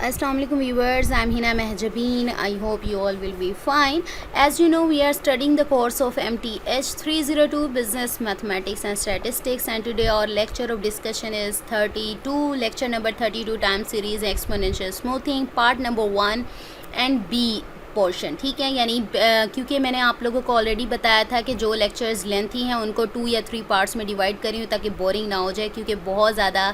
Assalamu alaikum viewers, I'm Hina Mehjabeen. I hope you all will be fine. As you know, we are studying the course of MTH 302 Business Mathematics and Statistics, and today our lecture of discussion is 32, lecture number 32, time series exponential smoothing, part number 1 and B portion. ठीक है, यानी क्योंकि मैंने आप लोगों को already बताया था कि जो लेक्चर्स लेंथी हैं उनको 2 या 3 पार्ट्स में डिवाइड करी हूँ ताकि बोरिंग ना हो जाए, क्योंकि बहुत ज़्यादा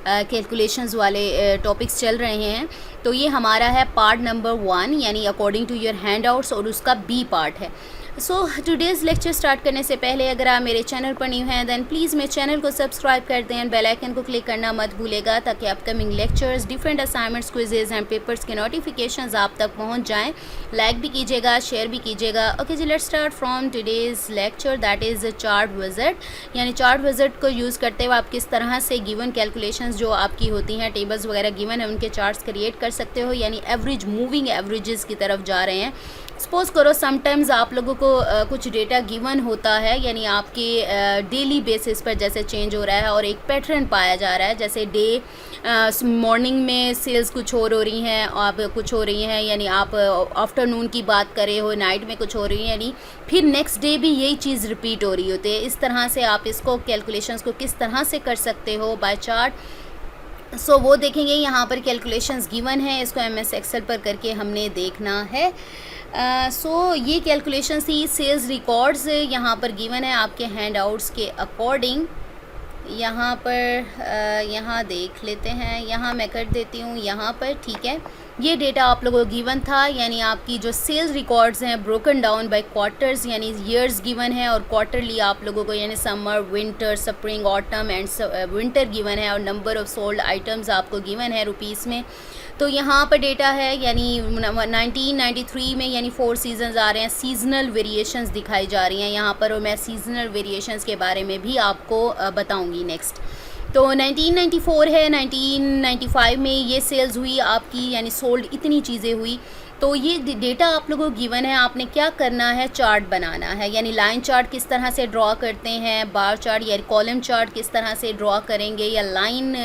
कैलकुलेशंस वाले टॉपिक्स चल रहे हैं। तो ये हमारा है पार्ट नंबर 1 यानी according to your handouts, और उसका बी पार्ट है। सो टुडेज़ लेक्चर स्टार्ट करने से पहले अगर आप मेरे चैनल पर न्यू हैं दैन प्लीज़ मेरे चैनल को सब्सक्राइब कर दें, बेल आइकन को क्लिक करना मत भूलेगा ताकि upcoming lectures, different assignments, quizzes and papers के नोटिफिकेशंस आप तक पहुंच जाएं। लाइक भी कीजिएगा, शेयर भी कीजिएगा। Okay ji, let's start from today's lecture, that is chart visit. यानी चार्ट विज़िट को यूज़ करते हुए आप किस तरह से गिवन कैलकुलेशंस जो आपकी होती हैं, टेबल्स वगैरह गिवन है, उनके चार्ट्स क्रिएट कर सकते हो। यानी एवरेज, मूविंग एवरेजेस की तरफ जा रहे हैं। सपोज करो समटाइम्स आप लोगों को कुछ डेटा गिवन होता है, यानी आपके डेली बेसिस पर जैसे चेंज हो रहा है और एक पैटर्न पाया जा रहा है, जैसे डे मॉर्निंग में सेल्स कुछ और हो रही हैं, आप कुछ हो रही हैं, यानी आप आफ्टरनून की बात करें हो, नाइट में कुछ हो रही है, यानी फिर नेक्स्ट डे भी यही चीज़ रिपीट हो रही होती है। इस तरह से आप इसको कैलकुलेशंस को किस तरह से कर सकते हो बाय चार्ट। सो वो देखेंगे। यहाँ पर कैलकुलेशंस गिवन है, इसको MS एक्सेल पर करके हमने देखना है। सो ये कैलकुलेशन थी। सेल्स रिकॉर्ड्स यहाँ पर गिवन है आपके हैंड आउट्स के अकॉर्डिंग। यहाँ पर यहाँ देख लेते हैं, यहाँ मैं कर देती हूँ यहाँ पर। ठीक है, ये डेटा आप लोगों को गिवन था, यानी आपकी जो सेल्स रिकॉर्ड्स हैं ब्रोकन डाउन बाय क्वार्टर्स, यानी ईयर्स गिवन है, और क्वार्टरली आप लोगों को यानी summer, winter, spring, autumn and winter given है, और नंबर ऑफ़ सोल्ड आइटम्स आपको गिवन है रुपीस में। तो यहाँ पर डेटा है, यानी 1993 में यानी 4 सीजन्स आ रहे हैं, सीजनल वेरिएशंस दिखाई जा रही हैं यहाँ पर, और मैं सीजनल वेरिएशंस के बारे में भी आपको बताऊँगी नेक्स्ट। तो 1994 है, 1995 में ये सेल्स हुई आपकी, यानी सोल्ड इतनी चीज़ें हुई। तो ये डेटा आप लोगों को गिवन है, आपने क्या करना है, चार्ट बनाना है। यानी लाइन चार्ट किस तरह से ड्रॉ करते हैं, बार चार्ट या कॉलम चार्ट किस तरह से ड्रॉ करेंगे, या line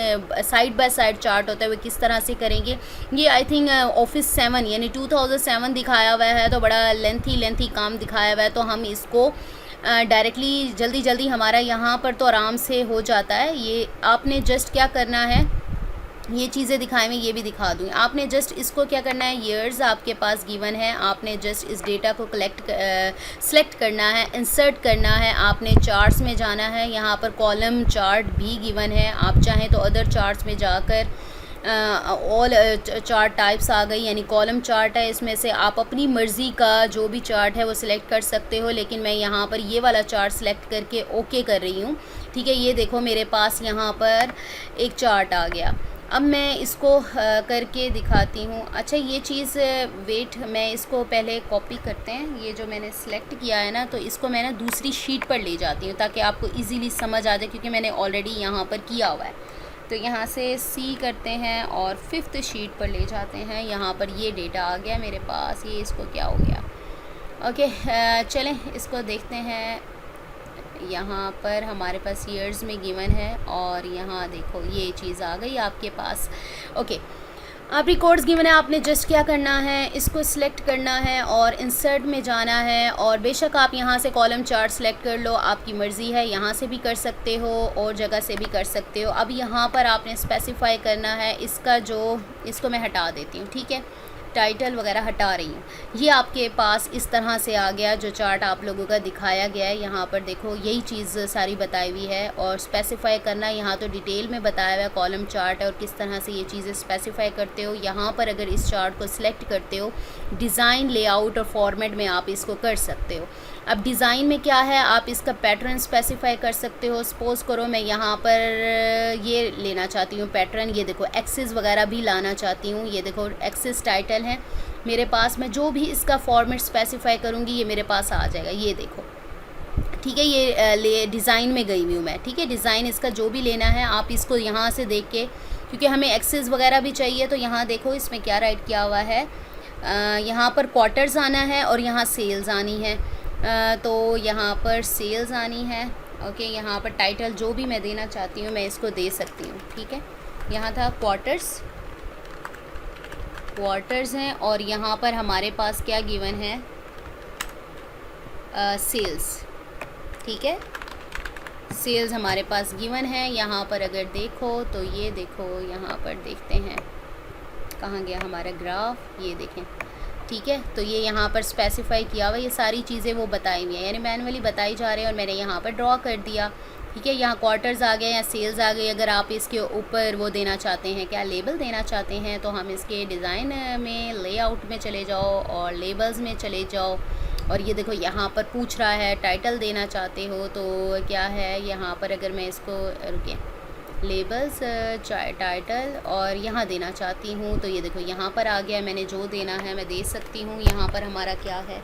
side by side chart होता है वो किस तरह से करेंगे। ये आई थिंक ऑफिस 7 यानी 2007 दिखाया हुआ है, तो बड़ा लेंथी काम दिखाया हुआ है। तो हम इसको डायरेक्टली जल्दी हमारा यहाँ पर तो आराम से हो जाता है। ये आपने जस्ट क्या करना है, ये चीज़ें दिखाए मैं ये भी दिखा दूँ। आपने जस्ट इसको क्या करना है, ईयर्स आपके पास गिवन है, आपने जस्ट इस डेटा को सेलेक्ट करना है, इंसर्ट करना है, आपने चार्ट्स में जाना है। यहाँ पर कॉलम चार्ट भी गिवन है, आप चाहें तो अदर चार्ट्स में जाकर ऑल चार्ट टाइप्स आ गई, यानी कॉलम चार्ट है, इसमें से आप अपनी मर्ज़ी का जो भी चार्ट है वो सिलेक्ट कर सकते हो। लेकिन मैं यहाँ पर ये वाला चार्ट सेलेक्ट करके ओके कर रही हूँ। ठीक है, ये देखो मेरे पास यहाँ पर एक चार्ट आ गया। अब मैं इसको करके दिखाती हूँ। अच्छा, ये चीज़ वेट, मैं इसको पहले कॉपी करते हैं। ये जो मैंने सेलेक्ट किया है ना, तो इसको मैं ना दूसरी शीट पर ले जाती हूँ ताकि आपको इजीली समझ आ जाए, क्योंकि मैंने ऑलरेडी यहाँ पर किया हुआ है। तो यहाँ से C करते हैं और 5th शीट पर ले जाते हैं। यहाँ पर ये डेटा आ गया मेरे पास, ये इसको क्या हो गया। ओके, चलें इसको देखते हैं। यहाँ पर हमारे पास ईयर्स में गिवन है, और यहाँ देखो ये चीज़ आ गई आपके पास। ओके, आप रिकॉर्ड्स गिवन है, आपने जस्ट क्या करना है, इसको सिलेक्ट करना है और इंसर्ट में जाना है। और बेशक आप यहाँ से कॉलम चार्ट सेलेक्ट कर लो, आपकी मर्ज़ी है, यहाँ से भी कर सकते हो और जगह से भी कर सकते हो। अब यहाँ पर आपने स्पेसिफाई करना है इसका जो, इसको मैं हटा देती हूँ। ठीक है, टाइटल वगैरह हटा रही हूँ। ये आपके पास इस तरह से आ गया जो चार्ट आप लोगों का दिखाया गया है। यहाँ पर देखो यही चीज़ सारी बताई हुई है, और स्पेसिफाई करना यहाँ तो डिटेल में बताया हुआ है कॉलम चार्ट और किस तरह से ये चीज़ें स्पेसिफाई करते हो। यहाँ पर अगर इस चार्ट को सिलेक्ट करते हो, डिज़ाइन, लेआउट और फॉर्मेट में आप इसको कर सकते हो। अब डिज़ाइन में क्या है, आप इसका पैटर्न स्पेसिफाई कर सकते हो। सपोज़ करो मैं यहाँ पर ये लेना चाहती हूँ पैटर्न, ये देखो एक्सिस वगैरह भी लाना चाहती हूँ। ये देखो एक्सिस टाइटल है मेरे पास, मैं जो भी इसका फॉर्मेट स्पेसिफाई करूँगी ये मेरे पास आ जाएगा। ये देखो, ठीक है, ये डिज़ाइन में गई हुई हूँ मैं। ठीक है, डिज़ाइन इसका जो भी लेना है आप इसको यहाँ से देख के, क्योंकि हमें एक्सेस वगैरह भी चाहिए। तो यहाँ देखो इसमें क्या राइट किया हुआ है, यहाँ पर क्वार्टर्स आना है और यहाँ सेल्स आनी है। तो यहाँ पर सेल्स आनी है। ओके, यहाँ पर टाइटल जो भी मैं देना चाहती हूँ मैं इसको दे सकती हूँ। ठीक है, यहाँ था क्वार्टर्स, क्वार्टर्स हैं और यहाँ पर हमारे पास क्या गिवन है, सेल्स। ठीक है, सेल्स हमारे पास गिवन है। यहाँ पर अगर देखो तो ये देखो, यहाँ पर देखते हैं कहाँ गया हमारा ग्राफ, ये देखें। ठीक है, तो ये यहाँ पर स्पेसिफाई किया हुआ, ये सारी चीज़ें वो बताई हुई हैं, यानी मैनुअली बताई जा रही है और मैंने यहाँ पर ड्रॉ कर दिया। ठीक है, यहाँ क्वार्टर्स आ गए या सेल्स आ गई। अगर आप इसके ऊपर वो देना चाहते हैं, क्या लेबल देना चाहते हैं, तो हम इसके डिज़ाइन में लेआउट में चले जाओ और लेबल्स में चले जाओ। और ये देखो यहाँ पर पूछ रहा है टाइटल देना चाहते हो तो क्या है, यहाँ पर अगर मैं इसको रुके लेबल्स टाइटल और यहाँ देना चाहती हूँ तो ये देखो यहाँ पर आ गया। मैंने जो देना है मैं दे सकती हूँ। यहाँ पर हमारा क्या है,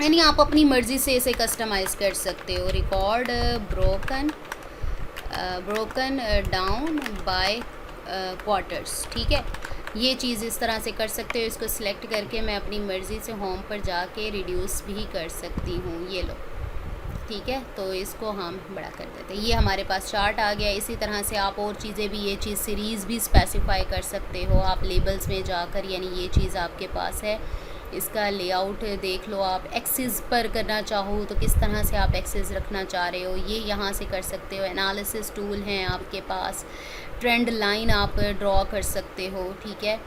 यानी आप अपनी मर्ज़ी से इसे कस्टमाइज़ कर सकते हो। Record broken down by quarters. ठीक है, ये चीज़ इस तरह से कर सकते हो। इसको सिलेक्ट करके मैं अपनी मर्ज़ी से होम पर जाके रिड्यूस भी कर सकती हूँ। ये लो, ठीक है, तो इसको हम बड़ा कर देते हैं। ये हमारे पास चार्ट आ गया। इसी तरह से आप और चीज़ें भी, ये चीज़ सीरीज़ भी स्पेसिफाई कर सकते हो आप लेबल्स में जाकर, यानी ये चीज़ आपके पास है। इसका लेआउट देख लो आप। एक्सिस पर करना चाहो तो किस तरह से आप एक्सिस रखना चाह रहे हो, ये यहाँ से कर सकते हो। एनालिसिस टूल हैं आपके पास। ट्रेंड लाइन आप ड्रॉ कर सकते हो। ठीक है,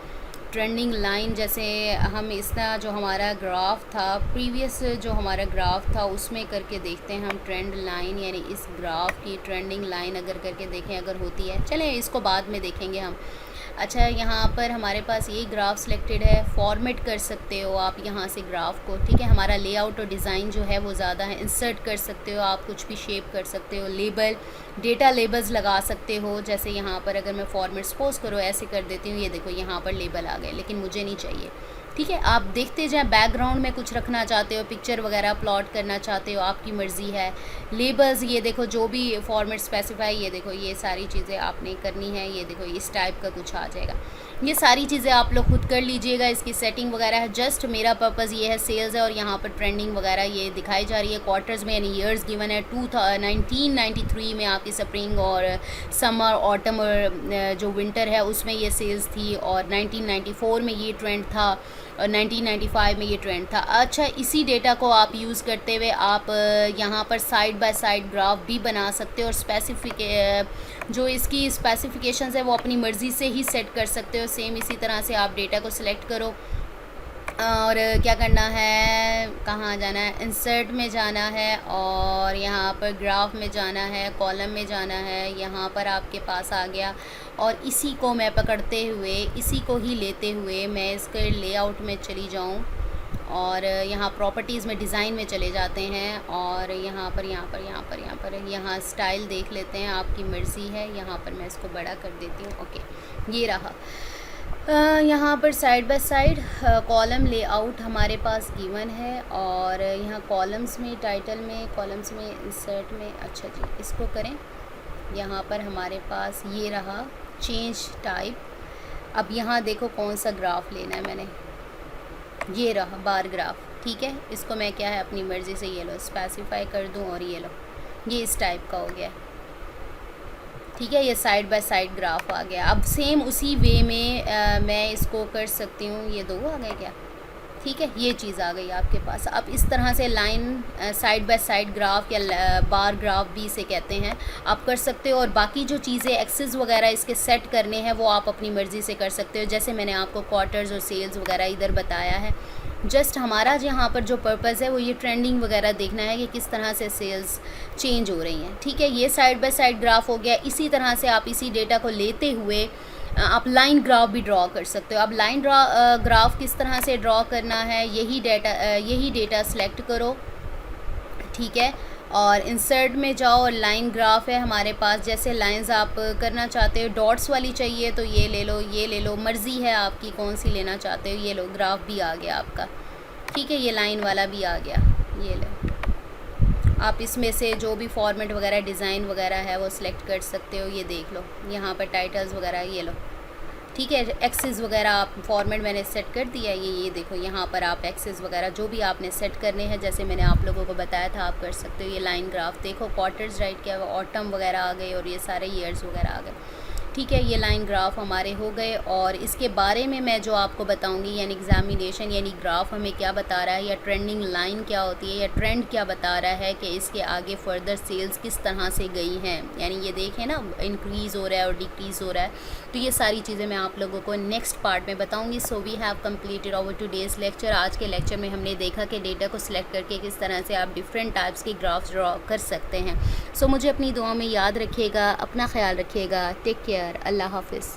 ट्रेंडिंग लाइन, जैसे हम इसका जो हमारा ग्राफ था प्रीवियस, जो हमारा ग्राफ था उसमें करके देखते हैं हम ट्रेंड लाइन, यानी इस ग्राफ की ट्रेंडिंग लाइन अगर करके देखें अगर होती है। चलें इसको बाद में देखेंगे हम। अच्छा, यहाँ पर हमारे पास ये ग्राफ सिलेक्टेड है। फॉर्मेट कर सकते हो आप यहाँ से ग्राफ को। ठीक है, हमारा लेआउट और डिज़ाइन जो है वो ज़्यादा है। इंसर्ट कर सकते हो आप, कुछ भी शेप कर सकते हो। लेबल, डेटा लेबल्स लगा सकते हो। जैसे यहाँ पर अगर मैं फॉर्मेट सपोज करो ऐसे कर देती हूँ, ये देखो यहाँ पर लेबल आ गए, लेकिन मुझे नहीं चाहिए। ठीक है, आप देखते जाएं। बैकग्राउंड में कुछ रखना चाहते हो, पिक्चर वगैरह प्लॉट करना चाहते हो, आपकी मर्ज़ी है। लेबल्स, ये देखो जो भी फॉर्मेट स्पेसिफाई, ये देखो ये सारी चीज़ें आपने करनी है। ये देखो इस टाइप का कुछ आ जाएगा। ये सारी चीज़ें आप लोग खुद कर लीजिएगा। इसकी सेटिंग वगैरह है। जस्ट मेरा पर्पज़ ये है, सेल्स है और यहाँ पर ट्रेंडिंग वगैरह ये दिखाई जा रही है। क्वार्टर्स में यानी ईयर्स गिवन है। 1993 में आपकी स्प्रिंग और समर, ऑटम और जो विंटर है उसमें ये सेल्स थी, और 1994 में ये ट्रेंड था, और 1995 में ये ट्रेंड था। अच्छा, इसी डेटा को आप यूज़ करते हुए आप यहाँ पर साइड बाय साइड ग्राफ भी बना सकते हो, और जो इसकी स्पेसिफिकेशंस है वो अपनी मर्ज़ी से ही सेट कर सकते हो। सेम इसी तरह से आप डेटा को सिलेक्ट करो और क्या करना है, कहाँ जाना है, इंसर्ट में जाना है और यहाँ पर ग्राफ में जाना है, कॉलम में जाना है। यहाँ पर आपके पास आ गया, और इसी को मैं पकड़ते हुए, इसी को ही लेते हुए मैं इसके लेआउट में चली जाऊँ और यहाँ प्रॉपर्टीज़ में डिज़ाइन में चले जाते हैं, और यहाँ पर स्टाइल देख लेते हैं। आपकी मर्ज़ी है। यहाँ पर मैं इसको बड़ा कर देती हूँ। ओके, ये रहा। यहाँ पर side by side column layout हमारे पास गिवन है, और यहाँ कॉलम्स में, टाइटल में, कॉलम्स में, इंसर्ट में। अच्छा जी, इसको करें। यहाँ पर हमारे पास ये रहा चेंज टाइप। अब यहाँ देखो कौन सा ग्राफ लेना है मैंने, ये रहा बार ग्राफ। ठीक है, इसको मैं क्या है अपनी मर्ज़ी से ये लो स्पेसिफाई कर दूँ, और ये लो, ये इस टाइप का हो गया। ठीक है, ये साइड बाय साइड ग्राफ आ गया। अब सेम उसी वे में मैं इसको कर सकती हूँ। ये दो आ गए क्या? ठीक है, ये चीज़ आ गई आपके पास। अब इस तरह से line side by side graph या बार ग्राफ भी इसे कहते हैं, आप कर सकते हो। और बाकी जो चीज़ें एक्सेस वगैरह इसके सेट करने हैं वो आप अपनी मर्ज़ी से कर सकते हो। जैसे मैंने आपको क्वार्टर्स और सेल्स वगैरह इधर बताया है। जस्ट हमारा यहाँ पर जो पर्पज़ है वो ये ट्रेंडिंग वगैरह देखना है कि किस तरह से सेल्स चेंज हो रही हैं। ठीक है, ये साइड बाय साइड ग्राफ हो गया। इसी तरह से आप इसी डेटा को लेते हुए आप लाइन ग्राफ भी ड्रॉ कर सकते हो। अब लाइन ग्राफ किस तरह से ड्रॉ करना है, यही डेटा सेलेक्ट करो। ठीक है, और इंसर्ट में जाओ और लाइन ग्राफ है हमारे पास। जैसे लाइंस आप करना चाहते हो, डॉट्स वाली चाहिए तो ये ले लो, ये ले लो, मर्ज़ी है आपकी कौन सी लेना चाहते हो। ये लो, ग्राफ भी आ गया आपका। ठीक है, ये लाइन वाला भी आ गया, ये लो। आप इसमें से जो भी फॉर्मेट वगैरह, डिज़ाइन वगैरह है वो सिलेक्ट कर सकते हो। ये देख लो, यहाँ पर टाइटल्स वगैरह, ये लो। ठीक है, एक्सेस वगैरह आप फॉर्मेट मैंने सेट कर दिया। ये देखो, यहाँ पर आप एक्सेस वगैरह जो भी आपने सेट करने हैं, जैसे मैंने आप लोगों को बताया था, आप कर सकते हो। ये लाइन ग्राफ देखो, क्वार्टर्स राइट किया हुआ, ऑटम वगैरह आ गए और ये सारे ईयर्स वगैरह आ गए। ठीक है, ये लाइन ग्राफ हमारे हो गए और इसके बारे में मैं जो आपको बताऊंगी यानी एग्जामिनेशन यानी ग्राफ हमें क्या बता रहा है या ट्रेंडिंग लाइन क्या होती है या ट्रेंड क्या बता रहा है कि इसके आगे फर्दर सेल्स किस तरह से गई हैं, यानी ये देखें ना इंक्रीज़ हो रहा है और डिक्रीज़ हो रहा है। तो ये सारी चीज़ें मैं आप लोगों को नेक्स्ट पार्ट में बताऊँगी। So we have completed our today's lecture. आज के लेक्चर में हमने देखा कि डेटा को सिलेक्ट करके किस तरह से आप डिफरेंट टाइप्स के ग्राफ्स ड्रॉ कर सकते हैं। सो मुझे अपनी दुआ में याद रखिएगा, अपना ख्याल रखिएगा। टेक केयर, अल्लाह हाफिज़।